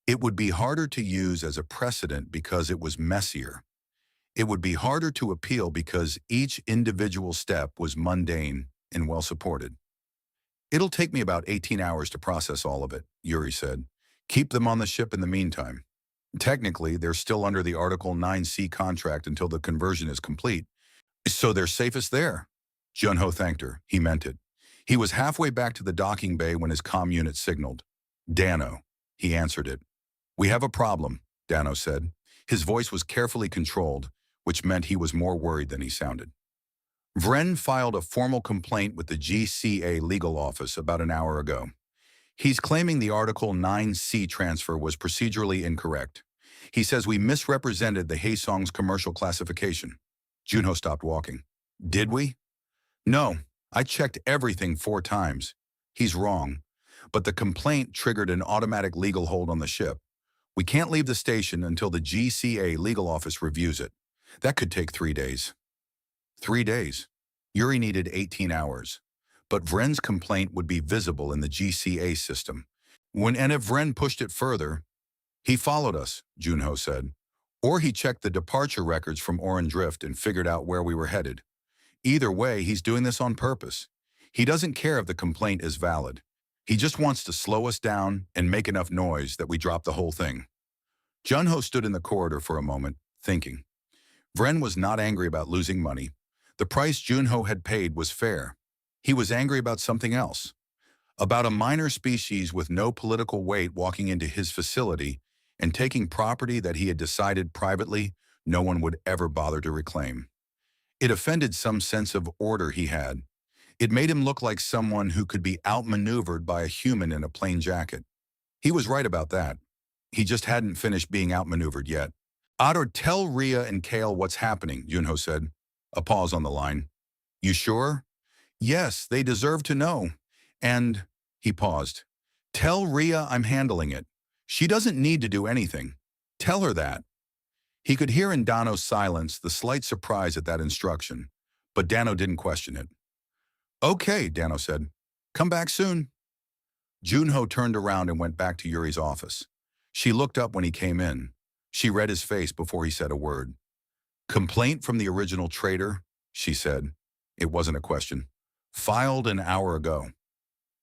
It would be harder to use as a precedent because it was messier. It would be harder to appeal because each individual step was mundane and well supported. It'll take me about 18 hours to process all of it, Yuri said. Keep them on the ship in the meantime. Technically, they're still under the Article 9C contract until the conversion is complete, so they're safest there. Junho thanked her. He meant it. He was halfway back to the docking bay when his comm unit signaled. Dano. He answered it. We have a problem, Dano said. His voice was carefully controlled, which meant he was more worried than he sounded. Vren filed a formal complaint with the GCA legal office about an hour ago. He's claiming the Article 9C transfer was procedurally incorrect. He says we misrepresented the Haesong's commercial classification. Junho stopped walking. Did we? No, I checked everything 4 times. He's wrong. But the complaint triggered an automatic legal hold on the ship. We can't leave the station until the GCA legal office reviews it. That could take 3 days. 3 days. Yuri needed 18 hours. But Vren's complaint would be visible in the GCA system. And if Vren pushed it further, he followed us, Junho said. Or he checked the departure records from Orange Drift and figured out where we were headed. Either way, he's doing this on purpose. He doesn't care if the complaint is valid. He just wants to slow us down and make enough noise that we drop the whole thing. Junho stood in the corridor for a moment, thinking. Vren was not angry about losing money. The price Junho had paid was fair. He was angry about something else. About a minor species with no political weight walking into his facility and taking property that he had decided privately no one would ever bother to reclaim. It offended some sense of order he had. It made him look like someone who could be outmaneuvered by a human in a plain jacket. He was right about that. He just hadn't finished being outmaneuvered yet. Ador, tell Rhea and Kale what's happening, Junho said. A pause on the line. You sure? Yes, they deserve to know. And, he paused. Tell Rhea I'm handling it. She doesn't need to do anything. Tell her that. He could hear in Dano's silence the slight surprise at that instruction, but Dano didn't question it. Okay, Dano said. Come back soon. Junho turned around and went back to Yuri's office. She looked up when he came in. She read his face before he said a word. Complaint from the original trader, she said. It wasn't a question. Filed an hour ago.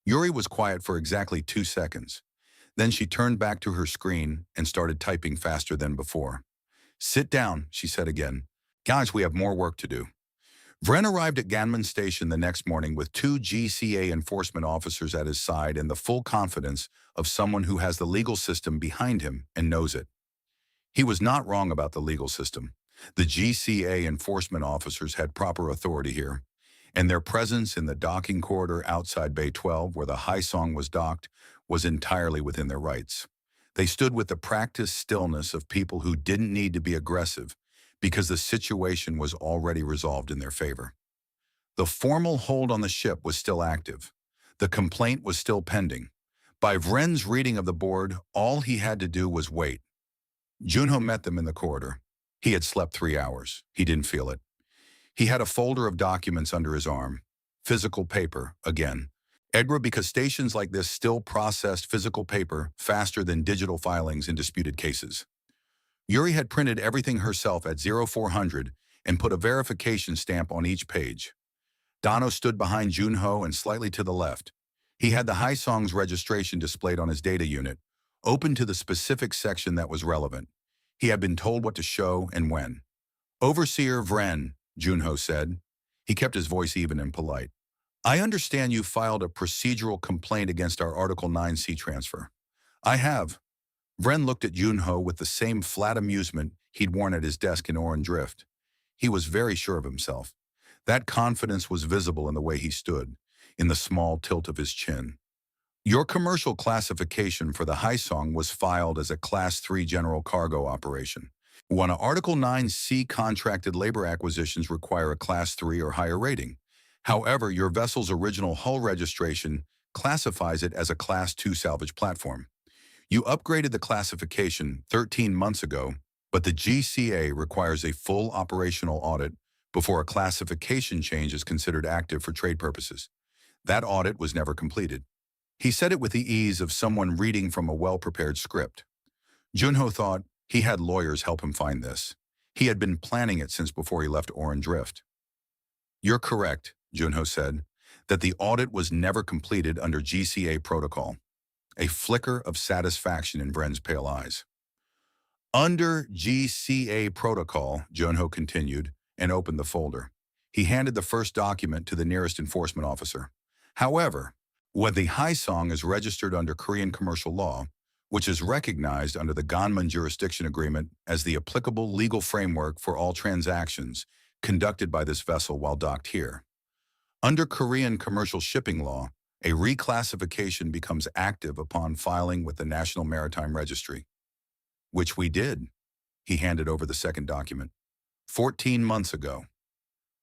Yuri was quiet for exactly 2 seconds. Then she turned back to her screen and started typing faster than before. Sit down, she said again. Guys, we have more work to do. Vren arrived at Ganman Station the next morning with 2 GCA enforcement officers at his side and the full confidence of someone who has the legal system behind him and knows it. He was not wrong about the legal system. The GCA enforcement officers had proper authority here, and their presence in the docking corridor outside Bay 12, where the Haesong was docked, was entirely within their rights. They stood with the practiced stillness of people who didn't need to be aggressive because the situation was already resolved in their favor. The formal hold on the ship was still active. The complaint was still pending. By Vren's reading of the board, all he had to do was wait. Junho met them in the corridor. He had slept 3 hours. He didn't feel it. He had a folder of documents under his arm. Physical paper, again. Edra, because stations like this still processed physical paper faster than digital filings in disputed cases. Yuri had printed everything herself at 0400 and put a verification stamp on each page. Dano stood behind Junho and slightly to the left. He had the Haesong's registration displayed on his data unit, open to the specific section that was relevant. He had been told what to show and when. Overseer Vren, Junho said. He kept his voice even and polite. I understand you filed a procedural complaint against our Article 9C transfer. I have. Vren looked at Junho with the same flat amusement he'd worn at his desk in Orange Drift. He was very sure of himself. That confidence was visible in the way he stood, in the small tilt of his chin. Your commercial classification for the Haesong was filed as a Class 3 general cargo operation. When Article 9C contracted labor acquisitions require a Class 3 or higher rating. However, your vessel's original hull registration classifies it as a Class 2 salvage platform. You upgraded the classification 13 months ago, but the GCA requires a full operational audit before a classification change is considered active for trade purposes. That audit was never completed. He said it with the ease of someone reading from a well-prepared script. Junho thought he had lawyers help him find this. He had been planning it since before he left Orange Rift. You're correct, Junho said, that the audit was never completed under GCA protocol. A flicker of satisfaction in Vren's pale eyes. Under GCA protocol, Junho continued, and opened the folder. He handed the first document to the nearest enforcement officer. However, when the Haisong is registered under Korean commercial law, which is recognized under the Ganmun Jurisdiction Agreement as the applicable legal framework for all transactions conducted by this vessel while docked here. Under Korean commercial shipping law, a reclassification becomes active upon filing with the National Maritime Registry. Which we did. He handed over the second document. 14 months ago.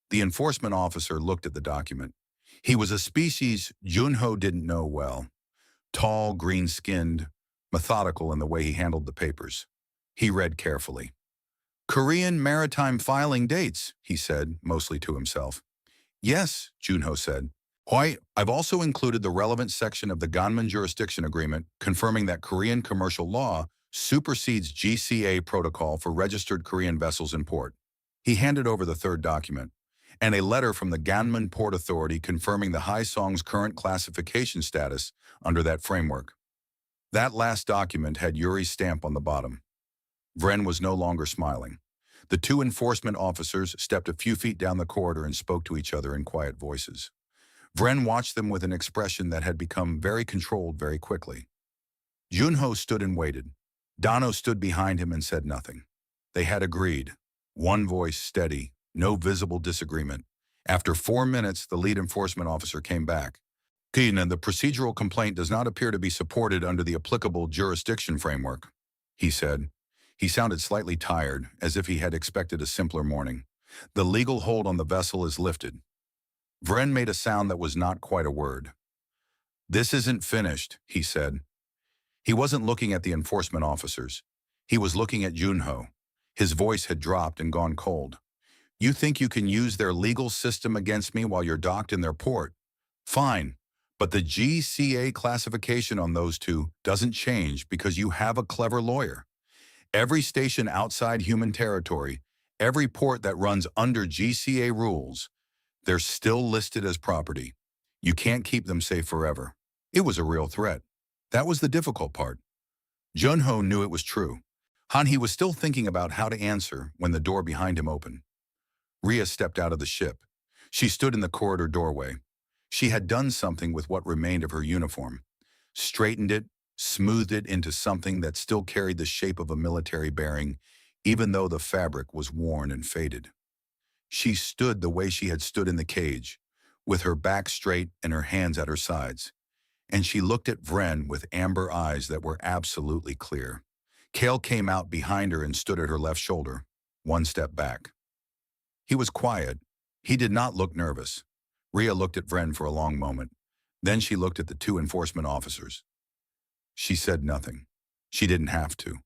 The enforcement officer looked at the document. He was a species Junho didn't know well. Tall, green-skinned, methodical in the way he handled the papers. He read carefully. Korean maritime filing dates, he said, mostly to himself. Yes, Junho said. Why, I've also included the relevant section of the Ganmun Jurisdiction Agreement confirming that Korean commercial law supersedes GCA protocol for registered Korean vessels in port. He handed over the third document, and a letter from the Ganmun Port Authority confirming the Haisong's current classification status under that framework. That last document had Yuri's stamp on the bottom. Vren was no longer smiling. The two enforcement officers stepped a few feet down the corridor and spoke to each other in quiet voices. Vren watched them with an expression that had become very controlled very quickly. Junho stood and waited. Dano stood behind him and said nothing. They had agreed. One voice steady, no visible disagreement. After 4 minutes, the lead enforcement officer came back. Kina, the procedural complaint does not appear to be supported under the applicable jurisdiction framework, he said. He sounded slightly tired, as if he had expected a simpler morning. The legal hold on the vessel is lifted. Vren made a sound that was not quite a word. This isn't finished, he said. He wasn't looking at the enforcement officers. He was looking at Junho. His voice had dropped and gone cold. You think you can use their legal system against me while you're docked in their port? Fine, but the GCA classification on those two doesn't change because you have a clever lawyer. Every station outside human territory, every port that runs under GCA rules, they're still listed as property. You can't keep them safe forever. It was a real threat. That was the difficult part. Junho knew it was true. Hanhee was still thinking about how to answer when the door behind him opened. Rhea stepped out of the ship. She stood in the corridor doorway. She had done something with what remained of her uniform. Straightened it, smoothed it into something that still carried the shape of a military bearing, even though the fabric was worn and faded. She stood the way she had stood in the cage, with her back straight and her hands at her sides. And she looked at Vren with amber eyes that were absolutely clear. Kale came out behind her and stood at her left shoulder, one step back. He was quiet. He did not look nervous. Rhea looked at Vren for a long moment. Then she looked at the two enforcement officers. She said nothing. She didn't have to.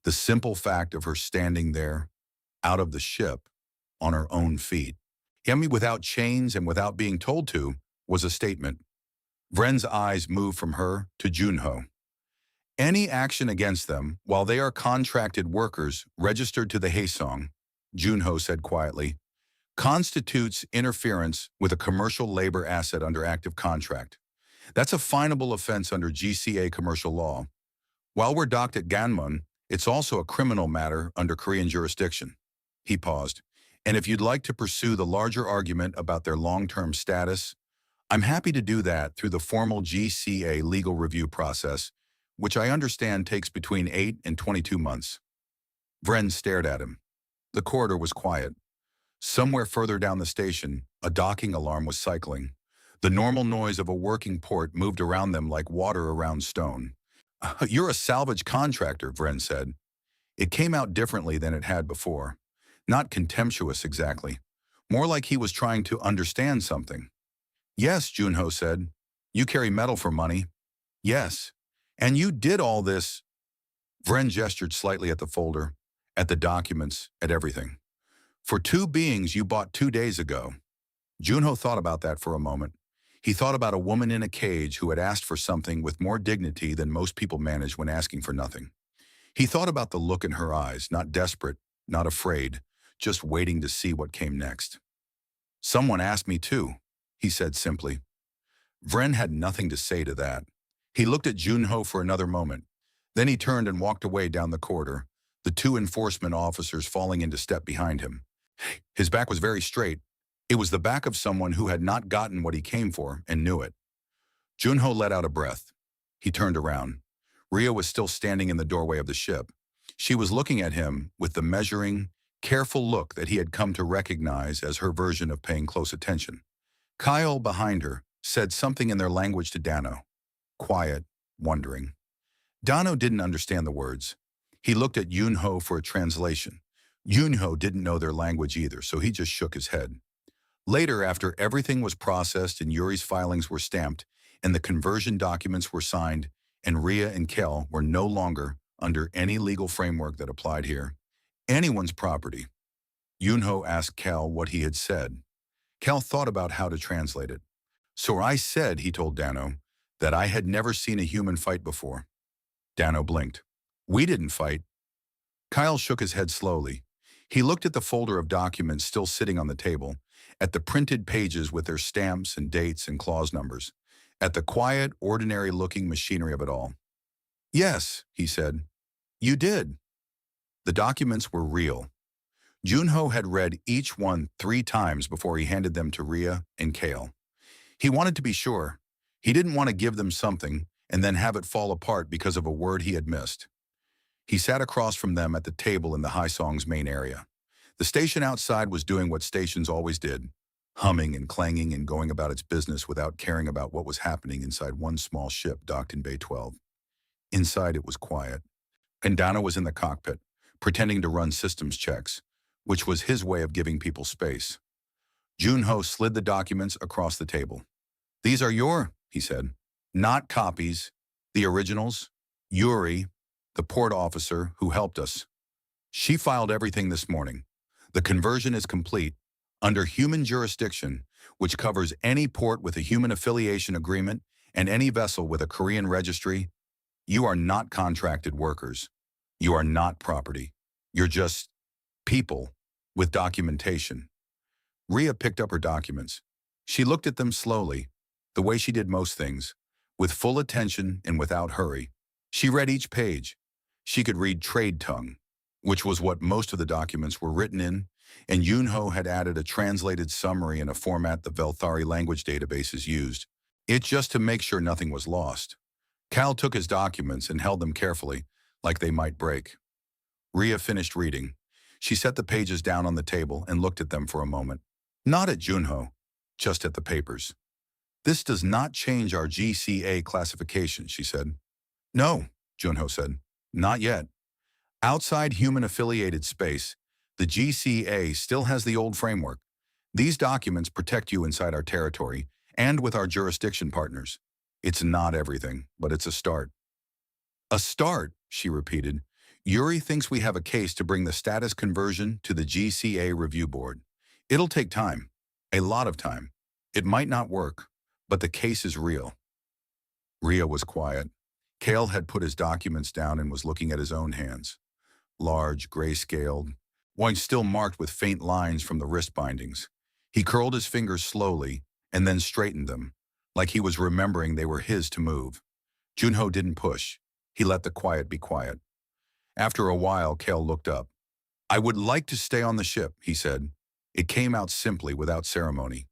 The simple fact of her standing there, out of the ship, on her own feet, without chains and without being told to, was a statement. Vren's eyes moved from her to Junho. Any action against them, while they are contracted workers registered to the Haisong, Junho said quietly, constitutes interference with a commercial labor asset under active contract. That's a finable offense under GCA commercial law. While we're docked at Ganmun, it's also a criminal matter under Korean jurisdiction. He paused. And if you'd like to pursue the larger argument about their long-term status, I'm happy to do that through the formal GCA legal review process, which I understand takes between 8 and 22 months. Vren stared at him. The corridor was quiet. Somewhere further down the station, a docking alarm was cycling. The normal noise of a working port moved around them like water around stone. You're a salvage contractor, Vren said. It came out differently than it had before. Not contemptuous exactly. More like he was trying to understand something. Yes, Junho said. You carry metal for money. Yes. And you did all this? Vren gestured slightly at the folder, at the documents, at everything. For two beings you bought 2 days ago. Junho thought about that for a moment. He thought about a woman in a cage who had asked for something with more dignity than most people manage when asking for nothing. He thought about the look in her eyes, not desperate, not afraid, just waiting to see what came next. Someone asked me too, he said simply. Vren had nothing to say to that. He looked at Junho for another moment. Then he turned and walked away down the corridor, the two enforcement officers falling into step behind him. His back was very straight. It was the back of someone who had not gotten what he came for and knew it. Junho let out a breath. He turned around. Ria was still standing in the doorway of the ship. She was looking at him with the measuring, careful look that he had come to recognize as her version of paying close attention. Kyle, behind her, said something in their language to Dano. Quiet, wondering. Dano didn't understand the words. He looked at Yunho for a translation. Yunho didn't know their language either, so he just shook his head. Later, after everything was processed and Yuri's filings were stamped and the conversion documents were signed and Ria and Kel were no longer under any legal framework that applied here, anyone's property, Yunho asked Kel what he had said. Kel thought about how to translate it. So I said, he told Dano, that I had never seen a human fight before. Dano blinked. We didn't fight. Kyle shook his head slowly. He looked at the folder of documents still sitting on the table, at the printed pages with their stamps and dates and clause numbers, at the quiet, ordinary-looking machinery of it all. Yes, he said. You did. The documents were real. Junho had read each one 3 times before he handed them to Ria and Kale. He wanted to be sure. He didn't want to give them something and then have it fall apart because of a word he had missed. He sat across from them at the table in the Haisong's main area. The station outside was doing what stations always did, humming and clanging and going about its business without caring about what was happening inside one small ship docked in Bay 12. Inside it was quiet. And Dano was in the cockpit, pretending to run systems checks, which was his way of giving people space. Junho slid the documents across the table. These are he said. Not copies, the originals. Yuri, the port officer who helped us. She filed everything this morning. The conversion is complete, under human jurisdiction, which covers any port with a human affiliation agreement and any vessel with a Korean registry. You are not contracted workers. You are not property. You're just people with documentation. Ria picked up her documents. She looked at them slowly, the way she did most things, with full attention and without hurry. She read each page. She could read trade tongue, which was what most of the documents were written in, and Yunho had added a translated summary in a format the Velthari language databases used. It just to make sure nothing was lost. Cal took his documents and held them carefully, like they might break. Ria finished reading. She set the pages down on the table and looked at them for a moment. Not at Junho, just at the papers. This does not change our GCA classification, she said. No, Junho said. Not yet. Outside human-affiliated space, the GCA still has the old framework. These documents protect you inside our territory and with our jurisdiction partners. It's not everything, but it's a start. A start, she repeated. Yuri thinks we have a case to bring the status conversion to the GCA review board. It'll take time, a lot of time. It might not work, but the case is real. Ria was quiet. Kale had put his documents down and was looking at his own hands. Large, gray-scaled, one still marked with faint lines from the wrist bindings. He curled his fingers slowly and then straightened them, like he was remembering they were his to move. Junho didn't push. He let the quiet be quiet. After a while, Kale looked up. I would like to stay on the ship, he said. It came out simply, without ceremony.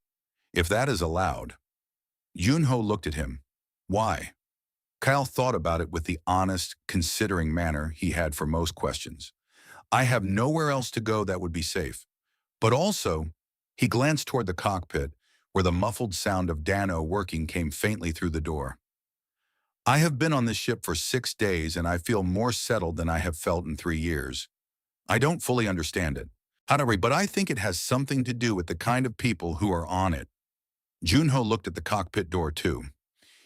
If that is allowed. Junho looked at him. Why? Kyle thought about it with the honest, considering manner he had for most questions. I have nowhere else to go that would be safe. But also, he glanced toward the cockpit, where the muffled sound of Dano working came faintly through the door. I have been on this ship for 6 days and I feel more settled than I have felt in 3 years. I don't fully understand it, but I think it has something to do with the kind of people who are on it. Junho looked at the cockpit door too.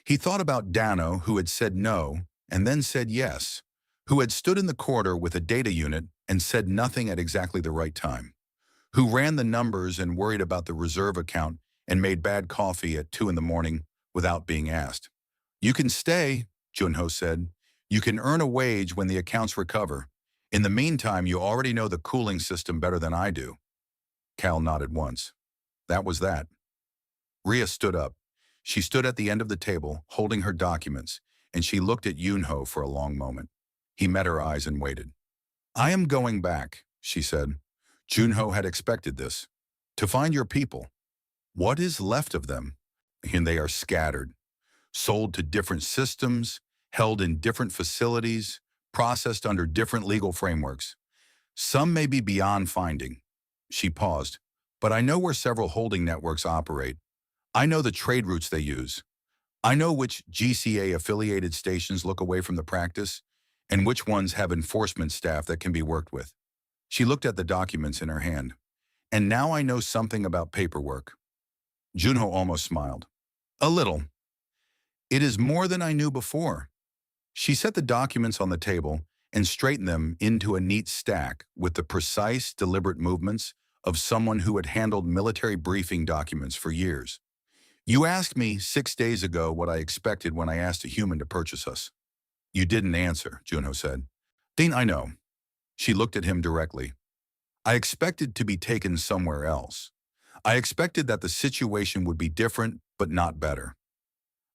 He thought about Dano, who had said no, and then said yes, who had stood in the corridor with a data unit and said nothing at exactly the right time, who ran the numbers and worried about the reserve account and made bad coffee at 2 in the morning without being asked. You can stay, Junho said. You can earn a wage when the accounts recover. In the meantime, you already know the cooling system better than I do. Cal nodded once. That was that. Ria stood up. She stood at the end of the table, holding her documents, and she looked at Yunho for a long moment. He met her eyes and waited. I am going back, she said. Junho had expected this. To find your people. What is left of them? And they are scattered, sold to different systems, held in different facilities, processed under different legal frameworks. Some may be beyond finding. She paused. But I know where several holding networks operate. I know the trade routes they use. I know which GCA-affiliated stations look away from the practice, and which ones have enforcement staff that can be worked with. She looked at the documents in her hand. And now I know something about paperwork. Junho almost smiled. A little. It is more than I knew before. She set the documents on the table and straightened them into a neat stack with the precise, deliberate movements of someone who had handled military briefing documents for years. You asked me 6 days ago what I expected when I asked a human to purchase us. You didn't answer, Junho said. Dean, I know. She looked at him directly. I expected to be taken somewhere else. I expected that the situation would be different, but not better.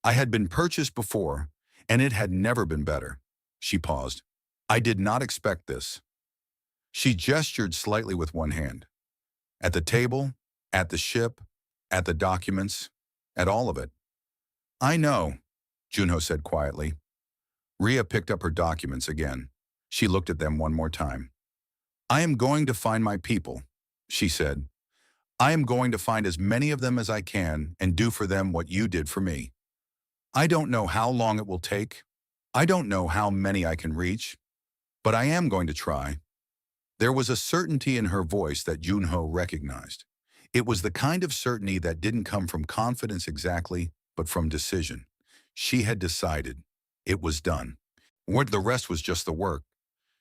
I had been purchased before, and it had never been better. She paused. I did not expect this. She gestured slightly with one hand. At the table, at the ship, at the documents, at all of it. I know, Junho said quietly. Ria picked up her documents again. She looked at them one more time. I am going to find my people, she said. I am going to find as many of them as I can and do for them what you did for me. I don't know how long it will take. I don't know how many I can reach, but I am going to try. There was a certainty in her voice that Junho recognized. It was the kind of certainty that didn't come from confidence exactly, but from decision. She had decided. It was done. What the rest was just the work.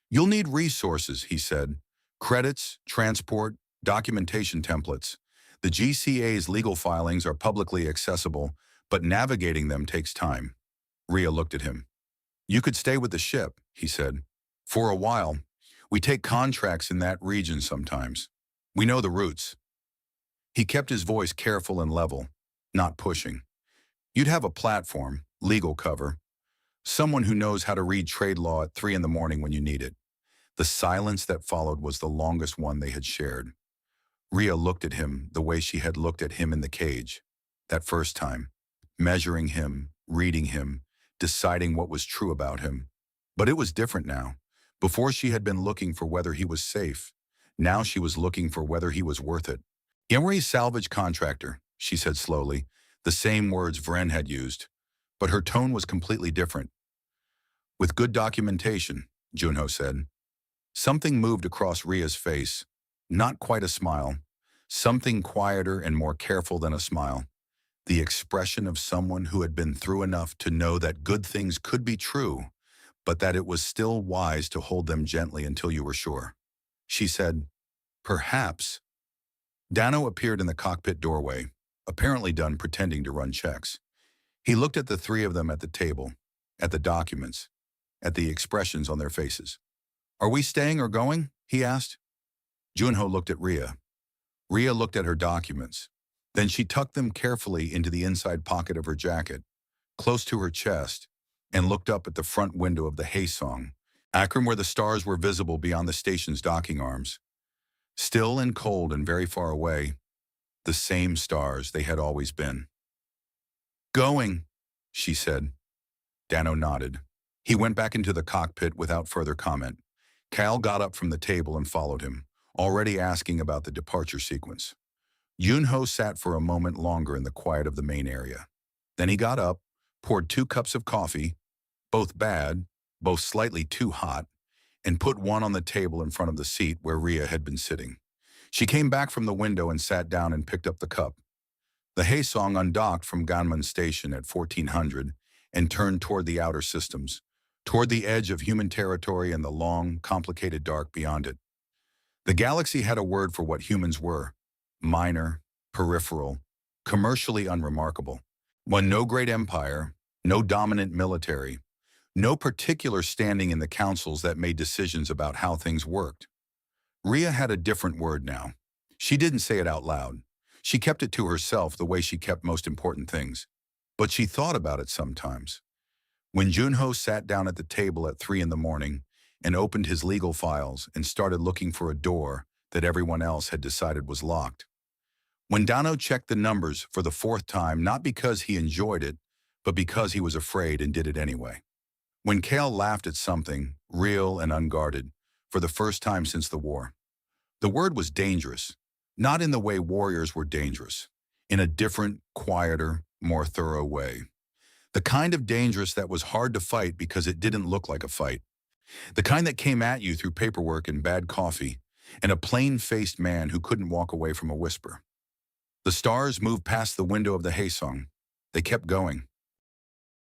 You'll need resources, he said. Credits, transport, documentation templates. The GCA's legal filings are publicly accessible, but navigating them takes time. Ria looked at him. You could stay with the ship, he said. For a while. We take contracts in that region sometimes. We know the routes. He kept his voice careful and level, not pushing. You'd have a platform, legal cover. Someone who knows how to read trade law at 3 in the morning when you need it. The silence that followed was the longest one they had shared. Ria looked at him the way she had looked at him in the cage. That first time. Measuring him, reading him, deciding what was true about him. But it was different now. Before she had been looking for whether he was safe. Now she was looking for whether he was worth it. Emery's salvage contractor, she said slowly, the same words Vren had used. But her tone was completely different. With good documentation, Junho said. Something moved across Ria's face. Not quite a smile. Something quieter and more careful than a smile. The expression of someone who had been through enough to know that good things could be true, but that it was still wise to hold them gently until you were sure. She said, perhaps. Dano appeared in the cockpit doorway, apparently done pretending to run checks. He looked at the three of them at the table, at the documents, at the expressions on their faces. Are we staying or going? He asked. Junho looked at Ria. Ria looked at her documents. Then she tucked them carefully into the inside pocket of her jacket, close to her chest, and looked up at the front window of the Haesong, Akron where the stars were visible beyond the station's docking arms. Still and cold and very far away, the same stars they had always been. Going, she said. Dano nodded. He went back into the cockpit without further comment. Cal got up from the table and followed him, already asking about the departure sequence. Yunho sat for a moment longer in the quiet of the main area. Then he got up, poured 2 cups of coffee, both bad, both slightly too hot, and put one on the table in front of the seat where Ria had been sitting. She came back from the window and sat down and picked up the cup. The Haesong undocked from Ganmun Station at 1400 and turned toward the outer systems, toward the edge of human territory and the long, complicated dark beyond it. The galaxy had a word for what humans were: minor, peripheral, commercially unremarkable. One no great empire, no dominant military, no particular standing in the councils that made decisions about how things worked. Rhea had a different word now. She didn't say it out loud. She kept it to herself the way she kept most important things. But she thought about it sometimes. When Junho sat down at the table at 3 in the morning and opened his legal files and started looking for a door that everyone else had decided was locked. When Dano checked the numbers for the 4th time, not because he enjoyed it, but because he was afraid and did it anyway. When Kale laughed at something, real and unguarded, for the first time since the war. The word was dangerous, not in the way warriors were dangerous, in a different, quieter, more thorough way. The kind of dangerous that was hard to fight because it didn't look like a fight. The kind that came at you through paperwork and bad coffee, and a plain-faced man who couldn't walk away from a whisper. The stars moved past the window of the Haesong. They kept going.